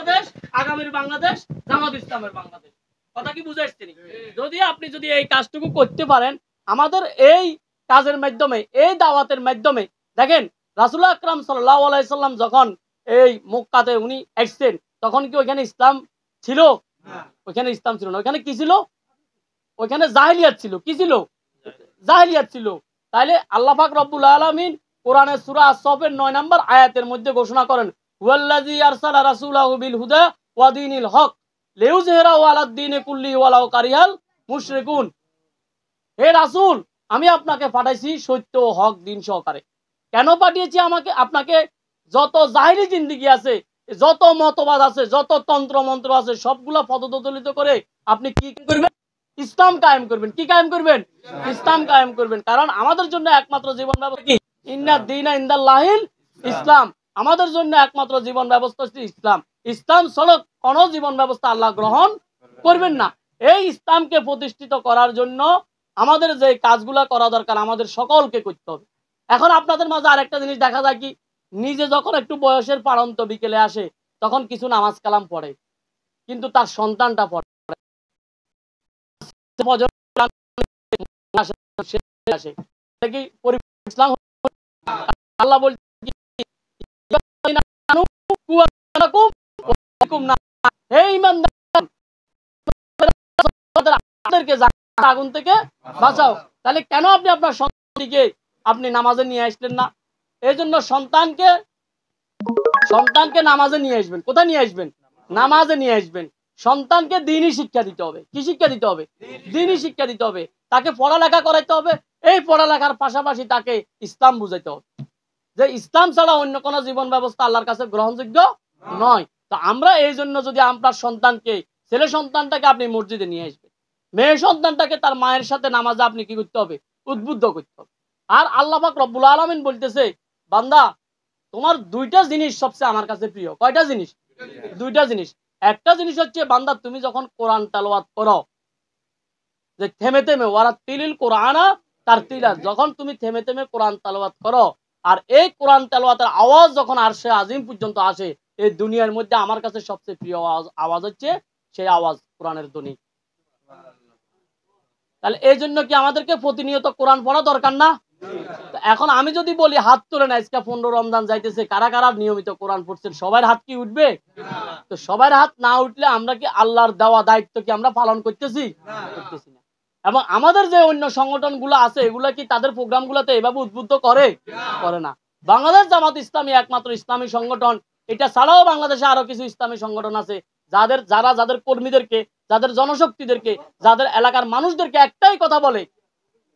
বাংলাদেশ, আগামীর বাংলাদেশ জামাত ইসলামের বাংলাদেশ। কথা কি বুঝে আসছে? যদি আপনি যদি এই কাজটুকু করতে পারেন, আমাদের এই কাজের মাধ্যমে, এই দাওয়াতের মাধ্যমে, দেখেন রাসূল আকরাম সাল্লাল্লাহু আলাইহি সাল্লাম যখন এই মক্কাতে উনি আসছেন, তখন কি ওইখানে ইসলাম ছিল? ওইখানে ইসলাম ছিল না। ওইখানে কি ছিল? ওইখানে জাহেলিয়াত ছিল। কি ছিল? জাহেলিয়াত ছিল। তাইলে আল্লাহ পাক রব্বুল আলামিন কোরআনের সূরা আস-সফের 9 নম্বর আয়াতের মধ্যে ঘোষণা করেন, ওয়াল্লাযী আরসালা রাসূলাহু বিল হুদা ওয়া দীনিল হক লিইয়ুযহিরাহু আলাদ দীনি কুল্লিহি ওয়ালাউ কারিহাল মুশরিকুন। হে রাসূল, আমি আপনাকে পাঠাইছি সত্য ও হক দিন সহকারে। কেন পাঠিয়েছি আপনাকে? যত জাহেলি জিন্দেগি আছে, যত মতবাদ আছে, যত তন্ত্র মন্ত্র আছে, সবগুলা পদদলিত করে আপনি কি করবেন? ইসলাম কায়েম করবেন। কি কায়েম করবেন? ইসলাম কায়েম করবেন। কারণ আমাদের জন্য একমাত্র জীবন ব্যবস্থা কি? ইন্না দীনা ইনদাল্লাহিল ইসলাম। আমাদের জন্য একমাত্র জীবন ব্যবস্থা হচ্ছে ইসলাম। ইসলাম ছাড়া কোন জীবন ব্যবস্থা আল্লাহ গ্রহণ করবেন না। এই ইসলামকে প্রতিষ্ঠিত করার জন্য আমাদের যে কাজগুলা করা দরকার, আমাদের সকলকে করতে হবে। এখন আপনাদের মাঝে আরেকটা জিনিস দেখা যায় কি, নিজে যখন একটু বয়সের পারন্ত বিকেলে আসে, তখন কিছু নামাজ কালাম পড়ে, কিন্তু তার সন্তানটা পড়ে আল্লাহ বলছে আগুন থেকে বাঁচাও। তাহলে কেন আপনি আপনার সন্তানকে আপনি নামাজে নিয়ে আসলেন না? এই জন্য সন্তানকে নামাজে নিয়ে আসবেন। কোথায় নিয়ে আসবেন? নামাজে নিয়ে আসবেন। সন্তানকে দ্বীনি শিক্ষা দিতে হবে। কি শিক্ষা দিতে হবে? দ্বীনি শিক্ষা দিতে হবে। তাকে পড়ালেখা করাইতে হবে। এই পড়ালেখার পাশাপাশি তাকে ইসলাম বুঝাইতে হবে, যে ইসলাম ছাড়া অন্য কোন জীবন ব্যবস্থা আল্লাহর কাছে গ্রহণযোগ্য নয়। তো আমরা এই জন্য যদি আপনার সন্তানকে, ছেলে সন্তানটাকে আপনি মসজিদে নিয়ে আসবেন, মেয়ে সন্তানটাকে তার মায়ের সাথে নামাজে আপনি কি করতে হবে? উদ্বুদ্ধ করতে হবে। আর আল্লাহ পাক রব্বুল আলামিন বলতেছে, বান্দা তোমার দুইটা জিনিস সবচেয়ে আমার কাছে প্রিয়। কয়টা জিনিস? দুইটা জিনিস। একটা জিনিস হচ্ছে, বান্দা তুমি যখন কোরআন তেলাওয়াত করো, যে থেমে থেমে ওয়ারাতিলিল কোরআনা তারতিলা, যখন তুমি থেমে থেমে কোরআন তেলাওয়াত করো, আর এই কোরআন তেলাওয়াতের আওয়াজ যখন আরশে আজিম পর্যন্ত আসে, এই দুনিয়ার মধ্যে আমার কাছে সবচেয়ে প্রিয় আওয়াজ হচ্ছে সেই আওয়াজ, কোরআনের ধ্বনি। তাহলে এই জন্য কি আমাদেরকে প্রতিনিয়ত কোরআন পড়া দরকার না? এখন আমি যদি বলি হাত তুলে না, আজকে 15 রমজান যাইতেছে, কারা কারা নিয়মিত কোরআন পড়ছেন? সবার হাত কি উঠবে? তো সবার হাত না উঠলে আমরা কি আল্লাহর দেওয়া দায়িত্ব কি আমরা পালন করতেছি? করতেছি না। এবং আমাদের যে অন্য সংগঠন গুলো আছে, এগুলা কি তাদের প্রোগ্রাম গুলাতে এভাবে উদ্বুদ্ধ করে? করে না। বাংলাদেশ জামাত ইসলামী একমাত্র ইসলামী সংগঠন। এটা ছাড়াও বাংলাদেশে আরো কিছু ইসলামী সংগঠন আছে, যাদের কর্মীদেরকে, যাদের জনশক্তিদেরকে, যাদের এলাকার মানুষদেরকে একটাই কথা বলে,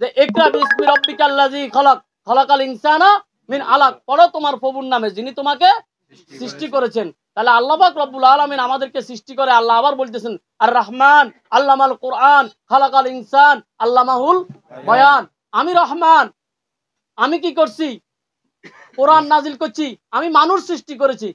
যে ইকরা বিসমি রাব্বিকাল্লাযী খলাক, খলাকাল ইনসানা মিন আলাক, পড়ো তোমার প্রভুর নামে যিনি তোমাকে সৃষ্টি করেছেন। তাহলে আল্লাহ পাক রব্বুল আলামিন আমাদেরকে সৃষ্টি করে, আল্লাহ আবার বলতেছেন আর রহমান আল্লামাল কোরআন খলাকাল ইনসান আল্লামাহুল বয়ান। আমি রহমান, আমি কি করছি? কোরআন নাজিল করছি। আমি মানুষ সৃষ্টি করেছি।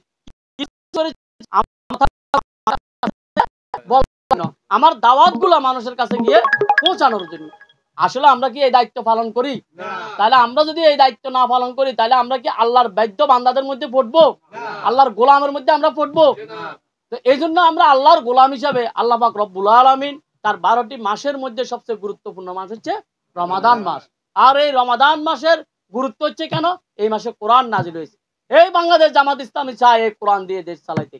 আমার দাওয়াত গুলা মানুষের কাছে গিয়ে পৌঁছানোর জন্য। আসলে আমরা কি এই দায়িত্ব পালন করি? তাহলে আমরা যদি এই দায়িত্ব না পালন করি, তাহলে আমরা কি আল্লাহর বাধ্য বান্দাদের মধ্যে পড়বো? আল্লাহর গোলামের মধ্যে আমরা পড়বো? তো এই জন্য আমরা আল্লাহর গোলাম হিসাবে আল্লাহ পাক রব্বুল আলামিন তার 12টি মাসের মধ্যে সবচেয়ে গুরুত্বপূর্ণ মাস হচ্ছে রমাদান মাস। আর এই রমাদান মাসের গুরুত্ব হচ্ছে কেন? এই মাসে কোরআন নাজিল হয়েছে। এই বাংলাদেশ জামাত ইসলামী চায় এই কোরআন দিয়ে দেশ চালাইতে।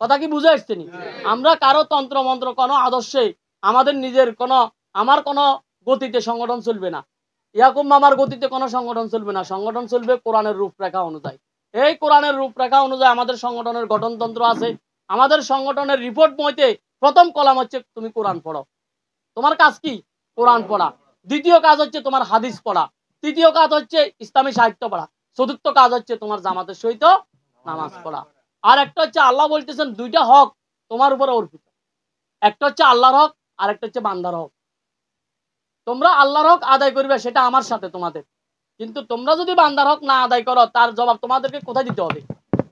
কথা কি বুঝে আসছে? আমরা কারো তন্ত্র মন্ত্র কোনো আদর্শে, আমাদের নিজের আমার কোনো গতিতে সংগঠন চলবে না। ইয়াকুব মামার গতিতে কোনো সংগঠন চলবে না। সংগঠন চলবে কোরআনের রূপরেখা অনুযায়ী। এই কোরআনের রূপরেখা অনুযায়ী আমাদের সংগঠনের গঠনতন্ত্র আছে। আমাদের সংগঠনের রিপোর্ট বইতে প্রথম কলাম হচ্ছে তুমি কোরআন পড়ো। তোমার কাজ কি? কোরআন পড়া। দ্বিতীয় কাজ হচ্ছে তোমার হাদিস পড়া। তৃতীয় কাজ হচ্ছে ইসলামী সাহিত্য পড়া। চতুর্থ কাজ হচ্ছে তোমার জামাতের সহিত নামাজ পড়া। আর একটা হচ্ছে আল্লাহ বলতেছেন দুইটা হক তোমার উপরে অর্পিত। একটা হচ্ছে আল্লাহর হক, আর একটা হচ্ছে বান্দার হক। তোমরা আল্লাহর হক আদায় করবে, সেটা আমার সাথে তোমাদের। কিন্তু তোমরা যদি বান্দার হক না আদায় করো, তার জবাব তোমাদেরকে কোথায় দিতে হবে?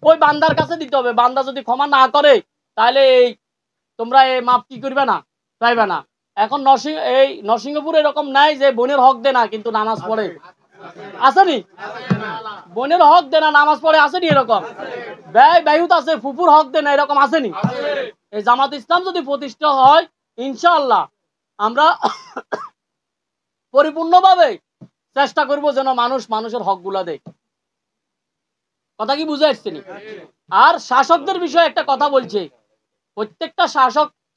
ওই বান্দার কাছে দিতে হবে। বান্দা যদি ক্ষমা না করে, তাহলে তোমরা এই মাপ কি করবে না? পাইবে না। এখন নরসিংহপুর এরকম নাই যে বোনের হক দে না কিন্তু নামাজ পড়ে। আসেনি? বোনের হক দেনা নামাজ পড়ে আসেনি এরকম? ব্যয়ুত আছে, ফুপুর হক দেনা এরকম আসেনি? এই জামাত ইসলাম যদি প্রতিষ্ঠা হয় ইনশাআল্লাহ আমরা পরিপূর্ণভাবে চেষ্টা করব যেন মানুষের হকগুলা দেয়। কথা কি বুঝে আসছেনি? আর শাসকদের বিষয়ে একটা কথা বলছে, প্রত্যেকটা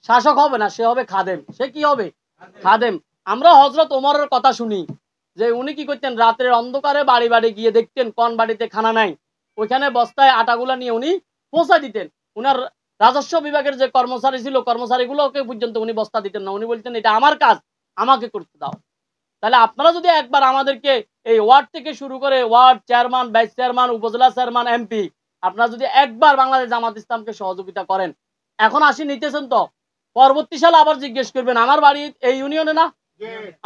শাসক হবে না, সে হবে খাদেম। সে কি হবে? খাদেম। আমরা হযরত ওমরের কথা শুনি যে উনি কি করতেন, রাতের অন্ধকারে বাড়ি বাড়ি গিয়ে দেখতেন কোন বাড়িতে খানা নাই, ওইখানে বস্তায় আটাগুলা নিয়ে উনি পৌঁছা দিতেন। উনার রাজস্ব বিভাগের যে কর্মচারী ছিল, কর্মচারীগুলোকে পর্যন্ত উনি বস্তা দিতেন না। উনি বলতেন এটা আমার কাজ, আমাকে করতে দাও। তাহলে আপনারা যদি একবার আমাদেরকে এই ওয়ার্ড থেকে শুরু করে ওয়ার্ড চেয়ারম্যান, ভাইস চেয়ারম্যান, উপজেলা চেয়ারম্যান, এমপি, আপনারা যদি একবার বাংলাদেশ জামাত ইসলামকে সহযোগিতা করেন, এখন আসি নিতেছেন তো, পরবর্তী সালে আবার জিজ্ঞেস করবেন আমার বাড়ি এই ইউনিয়নে না,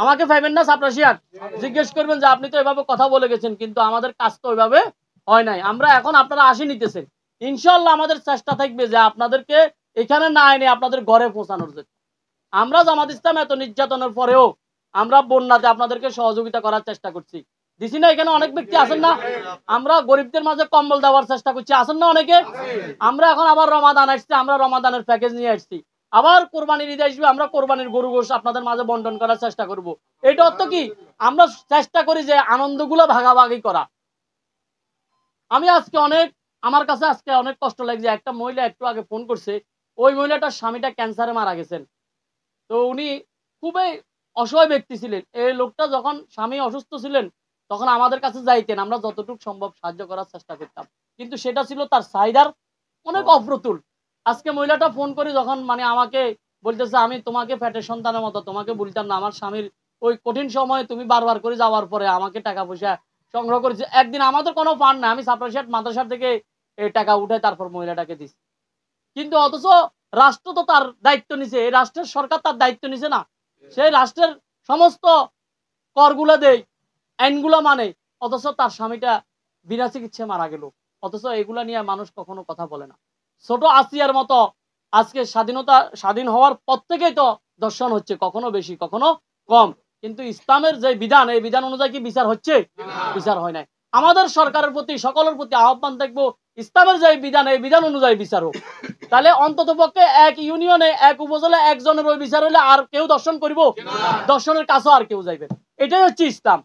আমাকে পাইবেন না সাপ্রাসিয়াট, জিজ্ঞেস করবেন যে আপনি তো এভাবে কথা বলে গেছেন কিন্তু আমাদের কাজ তো ওইভাবে হয় নাই। আমরা এখন আপনারা আসি নিতেছেন, ইনশাআল্লাহ আমাদের চেষ্টা থাকবে যে আপনাদেরকে এখানে না এনে আপনাদের ঘরে পৌঁছানোর জন্য। আমরা জামাত ইসলাম এত নির্যাতনের পরেও আমরা বন্যাতে আপনাদেরকে সহযোগিতা করার চেষ্টা করছি, দিছি না? এখানে অনেক ব্যক্তি আছেন না? আমরা গরিবদের মাঝে কম্বল দেওয়ার চেষ্টা করছি, আছেন না অনেকে? আমরা এখন আবার রমাদান আসছে, আমরা রমাদানের প্যাকেজ নিয়ে আসছি, আবার কোরবানির ঈদ আসবে, আমরা কোরবানির গরু গোশ আপনাদের মাঝে বন্টন করার চেষ্টা করব। এটা অর্থ কি? আমরা চেষ্টা করি যে আনন্দগুলো ভাগাভাগি করা। আমি আজকে আমার কাছে আজকে অনেক কষ্ট লাগছে, একটা মহিলা একটু আগে ফোন করছে, ওই মহিলাটার স্বামীটা ক্যান্সারে মারা গেছেন। তো উনি খুবই অসহায় ব্যক্তি ছিলেন। এই লোকটা যখন স্বামী অসুস্থ ছিলেন তখন আমাদের কাছে যাইতেন, আমরা যতটুকু সম্ভব সাহায্য করার চেষ্টা করতাম, কিন্তু সেটা ছিল তার চাহিদার অনেক অপ্রতুল। আজকে মহিলাটা ফোন করে যখন আমাকে বলতেছে আমি তোমাকে পেটের সন্তানের মতো, তোমাকে বলতাম না, আমার স্বামীর ওই কঠিন সময়ে তুমি বারবার করে যাওয়ার পরে আমাকে টাকা পয়সা সংগ্রহ করেছে। একদিন আমাদের কোনো ফান্ড না, আমি সাপ্রাসিয়াট মাদ্রাসার থেকে এই টাকা উঠে তারপর মহিলাটাকে দিচ্ছি, কিন্তু অথচ রাষ্ট্র তো তার দায়িত্ব নিছে, এই রাষ্ট্রের সরকার তার দায়িত্ব নিছে না, সেই রাষ্ট্রের সমস্ত করগুলো দেয়, আইনগুলো মানে, অথচ তার স্বামীটা বিনা চিকিৎসায় মারা গেল। অথচ এগুলা নিয়ে মানুষ কখনো কথা বলে না। ছোট আসিয়ার মতো আজকে স্বাধীন হওয়ার পর থেকেই তো দর্শন হচ্ছে, কখনো বেশি কখনো কম, কিন্তু ইসলামের যে বিধান, এই বিধান অনুযায়ী কি বিচার হচ্ছে? বিচার হয় নাই। আমাদের সরকারের প্রতি, সকলের প্রতি আহ্বান থাকবো, ইসলামের যে বিধান, এই বিধান অনুযায়ী বিচার হোক। তাহলে অন্তত পক্ষে এক ইউনিয়নে, এক উপজেলায় একজনের ওই বিচার হলে আর কেউ দর্শন করব? দর্শনের কাছেও আর কেউ যাইবে। এটাই হচ্ছে ইসলাম।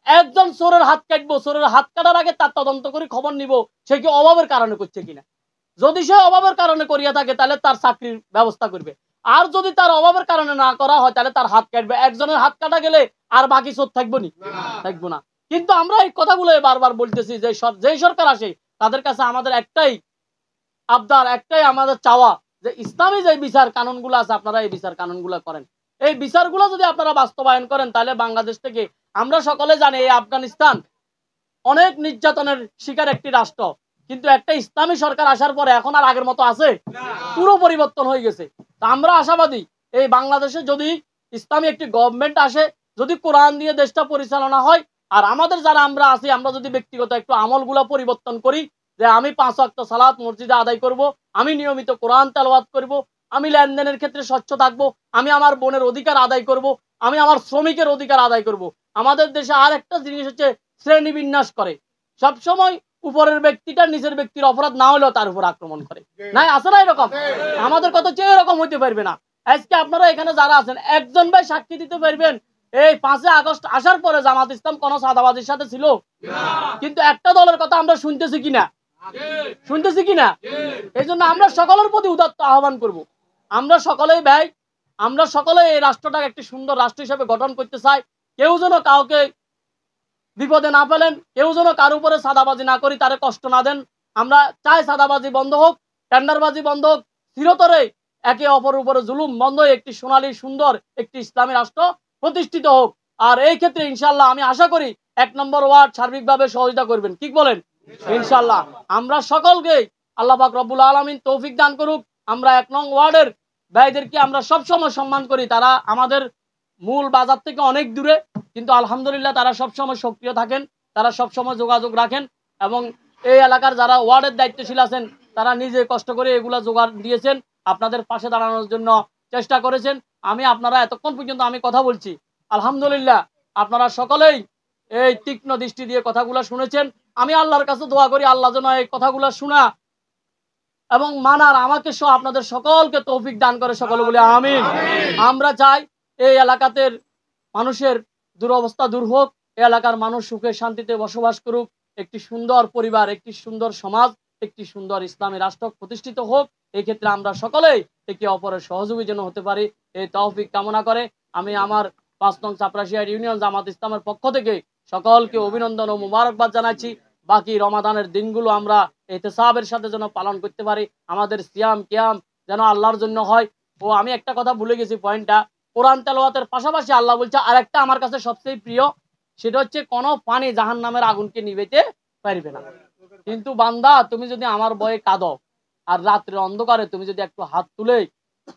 একজন চোরের হাত কাটবো, চোরের হাত কাটার আগে তার তদন্ত করে খবর নিব সে কি অভাবের কারণে করছে কিনা। যদি সে অভাবের কারণে করিয়া থাকে তাহলে তার চাকরির ব্যবস্থা করবে, আর যদি তার অভাবের কারণে না করা হয় তাহলে তার হাত কাটবে। একজনের হাত কাটা গেলে আর বাকি চোর থাকবো নি? থাকবো না। কিন্তু আমরা এই কথাগুলো বারবার বলতেছি যে যেই সরকার আসে তাদের কাছে আমাদের একটাই আবদার, একটাই আমাদের চাওয়া যে ইসলামী যে বিচার কানুনগুলো আছে আপনারা এই বিচার কানুনগুলো করেন। এই বিচারগুলো যদি আপনারা বাস্তবায়ন করেন তাহলে বাংলাদেশ থেকে, আমরা সকলে জানি এই আফগানিস্তান অনেক নির্যাতনের শিকার একটি রাষ্ট্র, কিন্তু একটা ইসলামী সরকার আসার পরে এখন আর আগের মতো আছে? পুরো পরিবর্তন হয়ে গেছে। তা আমরা আশাবাদী এই বাংলাদেশে যদি ইসলামী একটি গভর্নমেন্ট আসে, যদি কোরআন দিয়ে দেশটা পরিচালনা হয়, আর আমাদের যারা আমরা আছি আমরা যদি ব্যক্তিগত একটু আমলগুলো পরিবর্তন করি, যে আমি 5 ওয়াক্ত সালাত মসজিদে আদায় করব, আমি নিয়মিত কোরআন তেলাওয়াত করব, আমি লেনদেনের ক্ষেত্রে স্বচ্ছ থাকবো, আমি আমার বোনের অধিকার আদায় করব, আমি আমার শ্রমিকের অধিকার আদায় করব। আমাদের দেশে আর একটা জিনিস হচ্ছে শ্রেণী বিন্যাস করে, সব সময় উপরের ব্যক্তিটা নিচের ব্যক্তির অপরাধ না হলেও তার উপর আক্রমণ করে। নাই আছে না এরকম? আমাদের কত চেয়ে এরকম হইতে পারবে না। আজকে আপনারা এখানে যারা আছেন একজন ভাই সাক্ষী দিতে পারবেন এই 5 আগস্ট আসার পরে জামাত ইসলাম কোন সাদাবাজির সাথে ছিল? কিন্তু একটা দলের কথা আমরা শুনতেছি কিনা? শুনতেছি কিনা? এই জন্য আমরা সকলের প্রতি উদাত্ত আহ্বান করব, আমরা সকলেই ভাই, আমরা সকলে এই রাষ্ট্রটাকে একটি সুন্দর রাষ্ট্র হিসেবে গঠন করতে চাই। কেউ যেন কাউকে বিপদে না ফেলেন, কেউ যেন কার উপরে সাদাবাজি না করি, তারে কষ্ট না দেন। আমরা চাই সাদাবাজি বন্ধ হোক, টেন্ডারবাজি বন্ধ হোক, চিরতরে একে অপরের উপরে জুলুম বন্ধ হয়ে একটি সোনালী সুন্দর একটি ইসলামী রাষ্ট্র প্রতিষ্ঠিত হোক। আর এই ক্ষেত্রে ইনশাআল্লাহ আমি আশা করি 1 নম্বর ওয়ার্ড সার্বিকভাবে সহযোগিতা করবেন। কি বলেন? ইনশাআল্লাহ আমরা সকলকে আল্লাহ পাক রব্বুল আলামিন তৌফিক দান করুক। আমরা 1 নং ওয়ার্ডের ভাইদেরকে আমরা সবসময় সম্মান করি, তারা আমাদের মূল বাজার থেকে অনেক দূরে, কিন্তু আলহামদুলিল্লাহ তারা সবসময় সক্রিয় থাকেন, তারা সবসময় যোগাযোগ রাখেন, এবং এই এলাকার যারা ওয়ার্ডের দায়িত্বশীল আছেন তারা নিজে কষ্ট করে এগুলা জোগাড় দিয়েছেন, আপনাদের পাশে দাঁড়ানোর জন্য চেষ্টা করেছেন। আপনারা এতক্ষণ পর্যন্ত আমি কথা বলছি, আলহামদুলিল্লাহ আপনারা সকলেই এই তীক্ষ্ণ দৃষ্টি দিয়ে কথাগুলো শুনেছেন। আমি আল্লাহর কাছে দোয়া করি আল্লাহ যেন এই কথাগুলো শোনা এবং মানার আমাকে সহ আপনাদের সকলকে তৌফিক দান করে, সকলে বলে আমিন। আমরা চাই এই এলাকাতে মানুষের দুরবস্থা দূর হোক, এই এলাকার মানুষ সুখে শান্তিতে বসবাস করুক, একটি সুন্দর পরিবার, একটি সুন্দর সমাজ, একটি সুন্দর ইসলামী রাষ্ট্র প্রতিষ্ঠিত হোক। এই ক্ষেত্রে আমরা সকলেই একে অপরের সহযোগী যেন হতে পারি, এই তৌফিক কামনা করে আমি আমার ৫ নং চাপরাশিয়া ইউনিয়ন জামাত ইসলামের পক্ষ থেকে সকলকে অভিনন্দন ও মুবারকবাদ জানাচ্ছি। বাকি রমাদানের দিনগুলো আমরা ইহতিসাবের সাথে যেন পালন করতে পারি, আমাদের সিয়াম কিয়াম যেন আল্লাহর জন্য হয়। ও আমি একটা কথা ভুলে গেছি, পয়েন্টটা, কোরআন তেলাওয়াতের পাশাপাশি আল্লাহ বলছে আরেকটা আমার কাছে সবচেয়ে প্রিয়, সেটা হচ্ছে কোনো পানি জাহান্নামের আগুনকে নিভাইতে পারবে না। কিন্তু বান্দা তুমি যদি আমার ভয়ে কাঁদো আর রাত্রের অন্ধকারে তুমি যদি একটু হাত তুলে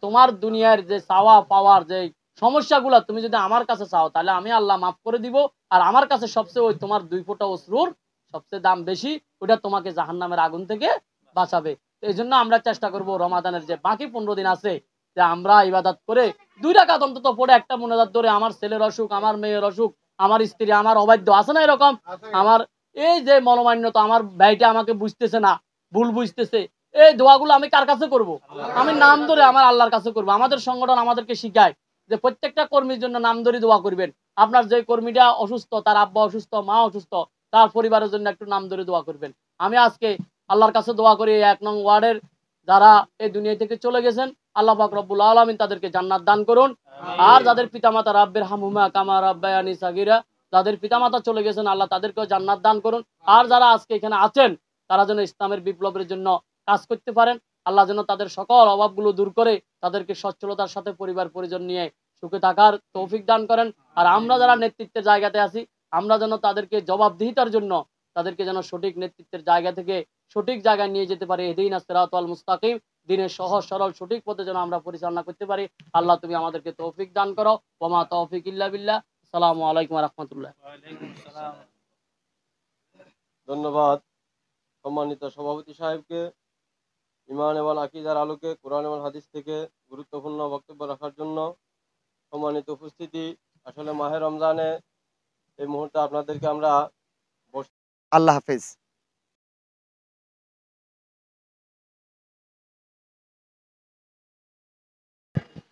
তোমার দুনিয়ার যে চাওয়া পাওয়ার যে সমস্যাগুলো তুমি যদি আমার কাছে চাও, তাহলে আমি আল্লাহ মাফ করে দিব। আর আমার কাছে সবচেয়ে ওই তোমার 2 ফোঁটা অশ্রুর সবচেয়ে দাম বেশি, ওটা তোমাকে জাহান্নামের আগুন থেকে বাঁচাবে। এই জন্য আমরা চেষ্টা করব রমাদানের যে বাকি 15 দিন আছে যে আমরা ইবাদত করে 2 রাকাত অন্তত পড়ে একটা মোনাজাত ধরে, আমার ছেলের অসুখ, আমার মেয়ের অসুখ, আমার স্ত্রী, আমার অবাধ্য আছে না এরকম, আমার এই যে মনোমান্যতা, আমার ভাইটা আমাকে বুঝতেছে না, ভুল বুঝতেছে, এই দোয়াগুলো আমি কার কাছে করব? আমি নাম ধরে আমার আল্লাহর কাছে করব। আমাদের সংগঠন আমাদেরকে শিখায় যে প্রত্যেকটা কর্মীর জন্য নাম ধরে দোয়া করবেন। আপনার যে কর্মীটা অসুস্থ, তার আব্বা অসুস্থ, মা অসুস্থ, তার পরিবারের জন্য একটু নাম ধরে দোয়া করবেন। আমি আজকে আল্লাহর কাছে দোয়া করি 1 নং ওয়ার্ডের যারা এই দুনিয়া থেকে চলে গেছেন, আল্লাহ পাক রব্বুল আলামিন তাদেরকে জান্নাত দান করুন। আর যাদের পিতামাতা রাব্বির হামহুমা কামা রাব্বায়ানি সাগীরা, যাদের পিতামাতা চলে গেছেন আল্লাহ তাদেরকেও জান্নাত দান করুন। আর যারা আজকে এখানে আছেন তারা যেন ইসলামের বিপ্লবের জন্য কাজ করতে পারেন, আল্লাহ যেন তাদের সকল অভাবগুলো দূর করে তাদেরকে সচ্ছলতার সাথে পরিবার পরিজন নিয়ে সুখে থাকার তৌফিক দান করেন। আর আমরা যারা নেতৃত্বের জায়গাতে আছি আমরা যেন তাদেরকে জবাবদিহিতার জন্য তাদেরকে যেন সঠিক নেতৃত্বের জায়গা থেকে সঠিক জায়গায় নিয়ে যেতে পারি। ইহদিনাস সিরাতাল মুস্তাকিম, দিনের সহজ সরল সঠিক পথে যেন আমরা পরিচালনা করতে পারি। আল্লাহ তুমি আমাদেরকে তৌফিক দান করো। ওয়া মা তৌফিক ইল্লা বিল্লাহ। আসসালামু আলাইকুম ওয়া রাহমাতুল্লাহ। ধন্যবাদ সম্মানিত সভাপতি সাহেবকে ঈমান এবং আকীদার আলোকে কোরআন এবং হাদিস থেকে গুরুত্বপূর্ণ বক্তব্য রাখার জন্য। সম্মানিত উপস্থিতি, আসলে মাহে রমজানে এই মুহূর্তে আপনাদেরকে আমরা আল্লাহ হাফেজ।